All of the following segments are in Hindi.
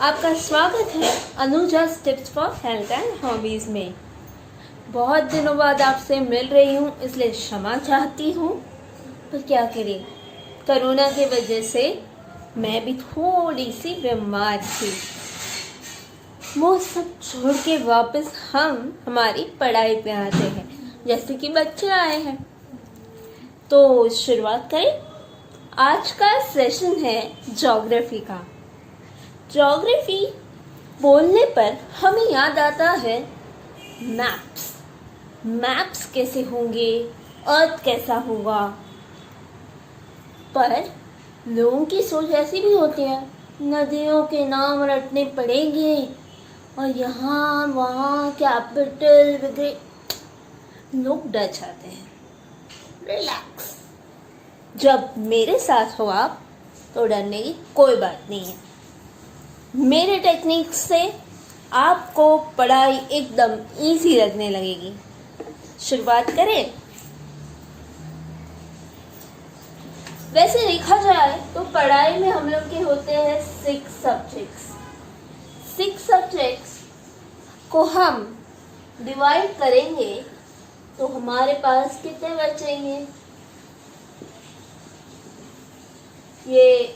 आपका स्वागत है अनुजा's tips for health and hobbies में। बहुत दिनों बाद आपसे मिल रही हूँ, इसलिए क्षमा चाहती हूँ। पर क्या करें, कोरोना की वजह से मैं भी थोड़ी सी बीमार थी। वो सब छोड़ के वापस हम हमारी पढ़ाई पे आते हैं, जैसे कि बच्चे आए हैं। तो शुरुआत करें। आज का सेशन है ज्योग्राफी का। ज्योग्राफी बोलने पर हमें याद आता है मैप्स। मैप्स कैसे होंगे, अर्थ कैसा होगा। पर लोगों की सोच ऐसी भी होती है, नदियों के नाम रटने पड़ेंगे और यहाँ वहाँ कैपिटल वगैरह। लोग डर जाते हैं। रिलैक्स, जब मेरे साथ हो आप तो डरने की कोई बात नहीं है। मेरे टेक्निक से आपको पढ़ाई एकदम इजी लगने लगेगी। शुरुआत करें। वैसे देखा जाए तो पढ़ाई में हम लोग के होते हैं 6 सब्जेक्ट्स। 6 सब्जेक्ट्स को हम डिवाइड करेंगे तो हमारे पास कितने बचेंगे? ये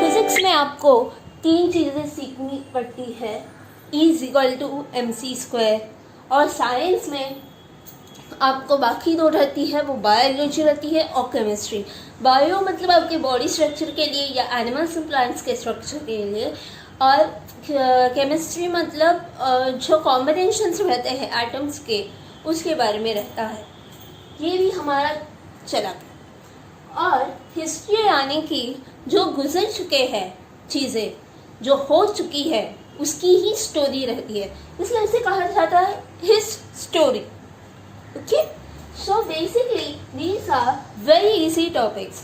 फिजिक्स में आपको 3 चीज़ें सीखनी पड़ती है, E=mc²। और साइंस में आपको बाकी 2 रहती है, वो बायोलॉजी रहती है और केमिस्ट्री। बायो मतलब आपके बॉडी स्ट्रक्चर के लिए या एनिमल्स एंड प्लांट्स के स्ट्रक्चर के लिए, और केमिस्ट्री मतलब जो कॉम्बिनेशंस रहते हैं एटम्स के, उसके बारे में रहता है। ये भी हमारा चला। और हिस्ट्री यानी कि जो गुजर चुके हैं चीज़ें, जो हो चुकी है, उसकी ही स्टोरी रहती है, इसलिए इसे कहा जाता है his story. Okay, so basically these are very easy topics.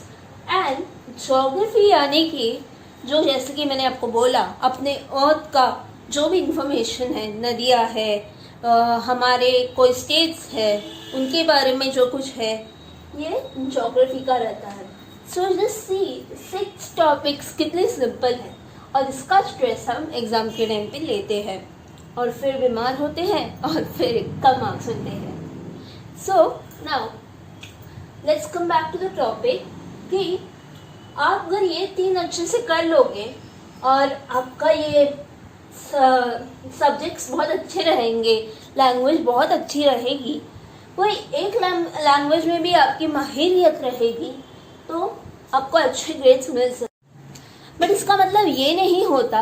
And geography यानी कि जो, जैसे कि मैंने आपको बोला, अपने अर्थ का जो भी इंफॉर्मेशन है, नदियाँ है, हमारे कोई स्टेट्स है, उनके बारे में जो कुछ है, ये ज्योग्राफी का रहता है। सो जस्ट सी 6 टॉपिक्स कितने सिंपल हैं, और इसका स्ट्रेस हम एग्ज़ाम के टाइम पे लेते हैं और फिर बीमार होते हैं और फिर कम मार्क्स मिलते हैं। So now let's come back to the topic कि आप अगर ये 3 अच्छे से कर लोगे और आपका ये सब्जेक्ट्स बहुत अच्छे रहेंगे, लैंग्वेज बहुत अच्छी रहेगी, कोई एक लैंग्वेज में भी आपकी माहिरियत रहेगी, तो आपको अच्छे ग्रेड्स मिल सकते। बट इसका मतलब ये नहीं होता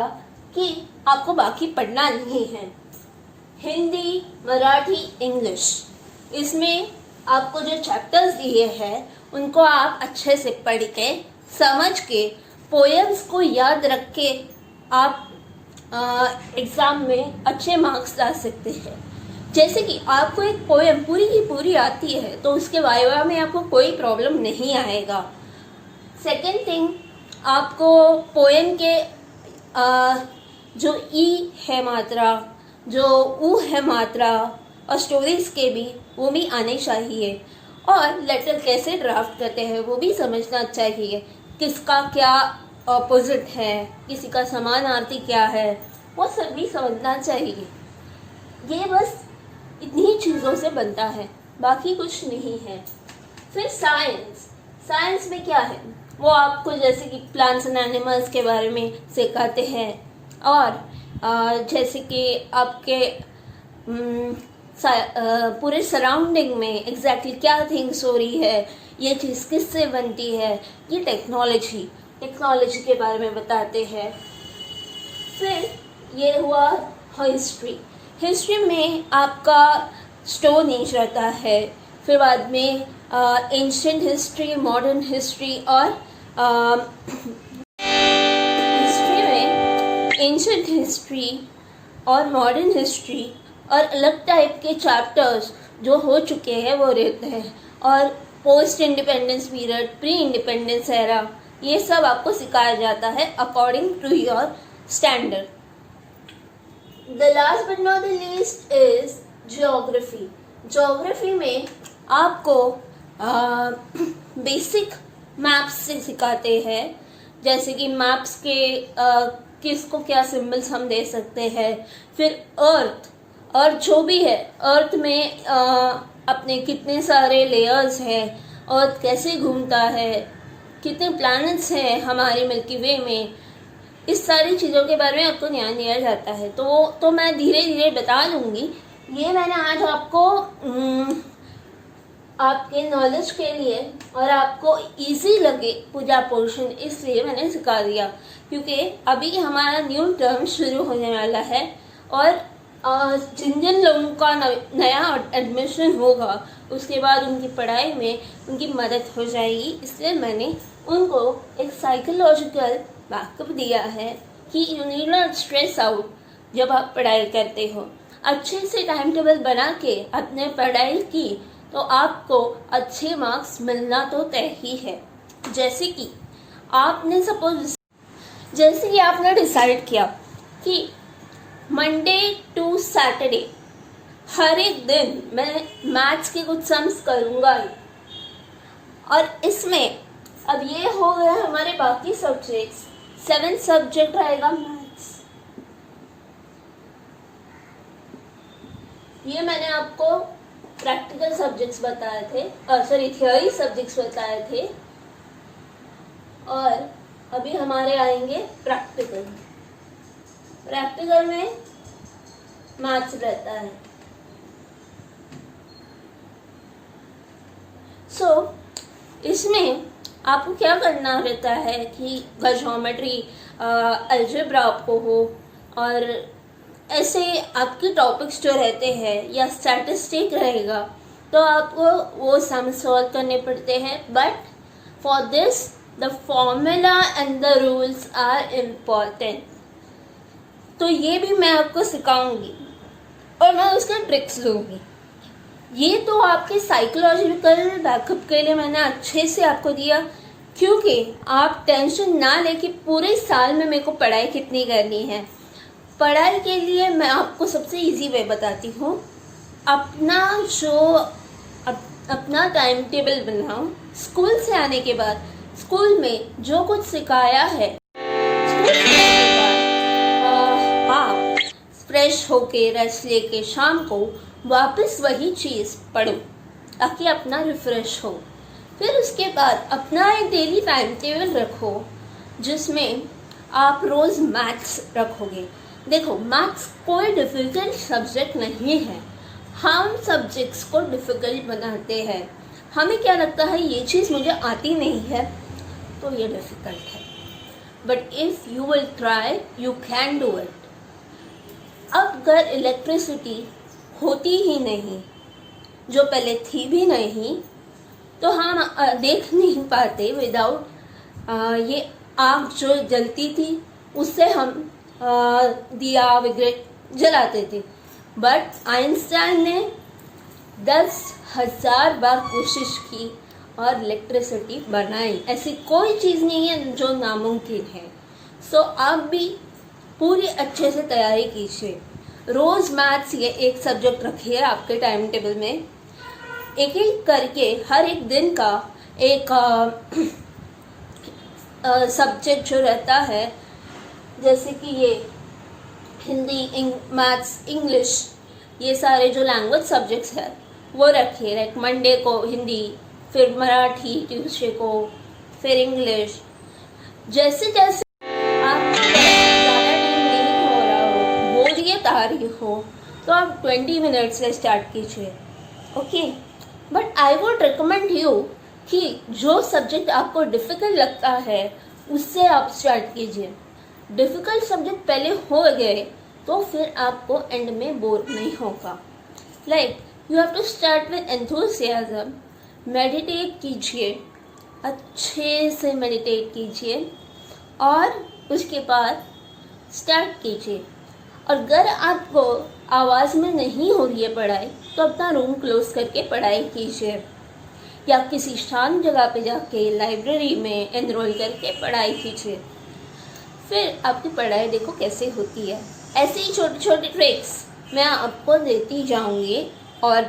कि आपको बाकी पढ़ना नहीं है। हिंदी, मराठी, इंग्लिश, इसमें आपको जो चैप्टर्स दिए हैं उनको आप अच्छे से पढ़ के, समझ के, पोएम्स को याद रख के आप एग्ज़ाम में अच्छे मार्क्स ला सकते हैं। जैसे कि आपको एक पोएम पूरी की पूरी आती है तो उसके वाइवा में आपको कोई प्रॉब्लम नहीं आएगा। सेकेंड थिंग, आपको पोएम के जो ई है मात्रा, जो ऊ है मात्रा, और स्टोरीज के भी वो भी आने चाहिए। और लेटर कैसे ड्राफ्ट करते हैं वो भी समझना चाहिए, किसका क्या ऑपोजिट है, किसी का समानार्थी क्या है, वो सब भी समझना चाहिए। ये बस इन्हीं चीज़ों से बनता है, बाकी कुछ नहीं है। फिर साइंस में क्या है, वो आपको जैसे कि प्लांट्स एंड एनिमल्स के बारे में सिखाते हैं, और जैसे कि आपके पूरे सराउंडिंग में एग्जैक्टली क्या थिंग्स हो रही है, ये चीज़ किससे बनती है, ये टेक्नोलॉजी के बारे में बताते हैं। फिर ये हुआ हिस्ट्री में आपका स्टोन एज रहता है। फिर बाद में एंशिएंट हिस्ट्री, मॉडर्न हिस्ट्री, और हिस्ट्री में एंशिएंट हिस्ट्री और मॉडर्न हिस्ट्री और अलग टाइप के चैप्टर्स जो हो चुके हैं वो रहते हैं। और post independence period, pre independence era, ये सब आपको सिखाया जाता है according to your standard. The last but not the least is geography. Geography में आपको बेसिक मैप्स से सिखाते हैं, जैसे कि मैप्स के किसको क्या सिंबल्स हम दे सकते हैं। फिर अर्थ जो भी है, अर्थ में अपने कितने सारे लेयर्स हैं, अर्थ कैसे घूमता है, कितने प्लैनेट्स हैं हमारे मिल्की वे में, इस सारी चीज़ों के बारे में आपको ज्ञान दिया जाता है। तो मैं धीरे धीरे बता दूंगी। ये मैंने आज आपको आपके नॉलेज के लिए और आपको इजी लगे पूजा पोर्शन, इसलिए मैंने सिखा दिया, क्योंकि अभी हमारा न्यू टर्म शुरू होने वाला है और जिन जिन लोगों का नया एडमिशन होगा उसके बाद उनकी पढ़ाई में उनकी मदद हो जाएगी। इसलिए मैंने उनको एक साइकोलॉजिकल बैकअप दिया है कि you need not stress out. जब आप पढ़ाई करते हो, अच्छे से टाइम टेबल बना के अपने पढ़ाई की, तो आपको अच्छे मार्क्स मिलना तो तय ही है। जैसे कि आपने डिसाइड किया कि मंडे टू सैटरडे हर एक दिन मैं मैथ्स के कुछ सम्स करूँगा, और इसमें अब ये हो गया हमारे बाकी सब्जेक्ट्स। 7 सब्जेक्ट रहेगा मैथ्स। ये मैंने आपको प्रैक्टिकल सब्जेक्ट्स बताए थे, थियोरी सब्जेक्ट्स बताए थे, और अभी हमारे आएंगे प्रैक्टिकल। प्रैक्टिकल में मैथ्स रहता है। इसमें आपको क्या करना रहता है कि ज्योमेट्री, अलजेब्रा आपको हो, और ऐसे आपके टॉपिक्स जो रहते हैं या स्टैटिस्टिक रहेगा, तो आपको वो सम सॉल्व करने पड़ते हैं। But for this the formula and the rules are important. तो ये भी मैं आपको सिखाऊंगी और मैं उसके ट्रिक्स दूंगी। ये तो आपके साइकोलॉजिकल बैकअप के लिए मैंने अच्छे से आपको दिया, क्योंकि आप टेंशन ना लेके पूरे साल में मेरे को पढ़ाई कितनी करनी है। पढ़ाई के लिए मैं आपको सबसे इजी वे बताती हूँ। अपना टाइम टेबल बनाओ। स्कूल से आने के बाद स्कूल में जो कुछ सिखाया है, आप फ्रेश होके रेस्ट लेके शाम को वापस वही चीज़ पढ़ो ताकि अपना रिफ्रेश हो। फिर उसके बाद अपना एक डेली टाइम टेबल रखो जिसमें आप रोज़ मैथ्स रखोगे। देखो, मैथ्स कोई डिफ़िकल्ट सब्जेक्ट नहीं है। हम सब्जेक्ट्स को डिफ़िकल्ट बनाते हैं। हमें क्या लगता है ये चीज़ मुझे आती नहीं है तो ये डिफ़िकल्ट है, but if you will try you can do it. अब अगर इलेक्ट्रिसिटी होती ही नहीं, जो पहले थी भी नहीं, तो हम देख नहीं पाते विदाउट ये आग जो जलती थी उससे हम दिया वगैरह जलाते थे। बट आइंस्टाइन ने 10,000 बार कोशिश की और इलेक्ट्रिसिटी बनाई। ऐसी कोई चीज़ नहीं है जो नामुमकिन है। सो आप भी पूरी अच्छे से तैयारी कीजिए। रोज़ मैथ्स ये एक सब्जेक्ट रखिए आपके टाइम टेबल में। एक एक करके हर एक दिन का एक सब्जेक्ट जो रहता है, जैसे कि ये हिंदी, मैथ्स, इंग्लिश, ये सारे जो लैंग्वेज सब्जेक्ट्स हैं वो रखिए। लाइक मंडे को हिंदी, फिर मराठी ट्यूसडे को, फिर इंग्लिश। जैसे जैसे आप ज़्यादा टाइम नहीं हो रहा हो, बोरियत आ रही हो, तो आप 20 मिनट से स्टार्ट कीजिए। Okay, but I would recommend you कि जो सब्जेक्ट आपको डिफ़िकल्ट लगता है उससे आप स्टार्ट कीजिए। डिफ़िकल्ट सब्जेक्ट पहले हो गए तो फिर आपको एंड में बोर नहीं होगा। Like you have to start with enthusiasm. Meditate कीजिए, अच्छे से मेडिटेट कीजिए और उसके बाद स्टार्ट कीजिए। और अगर आपको आवाज़ में नहीं हो रही है पढ़ाई तो अपना रूम क्लोज करके पढ़ाई कीजिए, या किसी शांत जगह पे जाके लाइब्रेरी में एनरोल करके पढ़ाई कीजिए। फिर आपकी पढ़ाई देखो कैसे होती है। ऐसे ही छोटी छोटी ट्रिक्स मैं आपको देती जाऊंगी और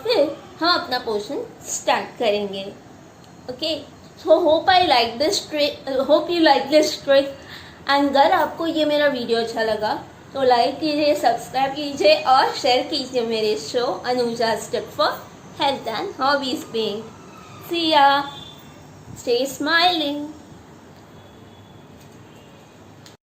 फिर हम अपना पोर्शन स्टार्ट करेंगे। Okay, so hope you like this trick. And अगर आपको ये मेरा वीडियो अच्छा लगा तो लाइक कीजिए, सब्सक्राइब कीजिए और शेयर कीजिए मेरे शो अनुजा's tip for health and hobbies पे। सी या, स्टे स्माइलिंग।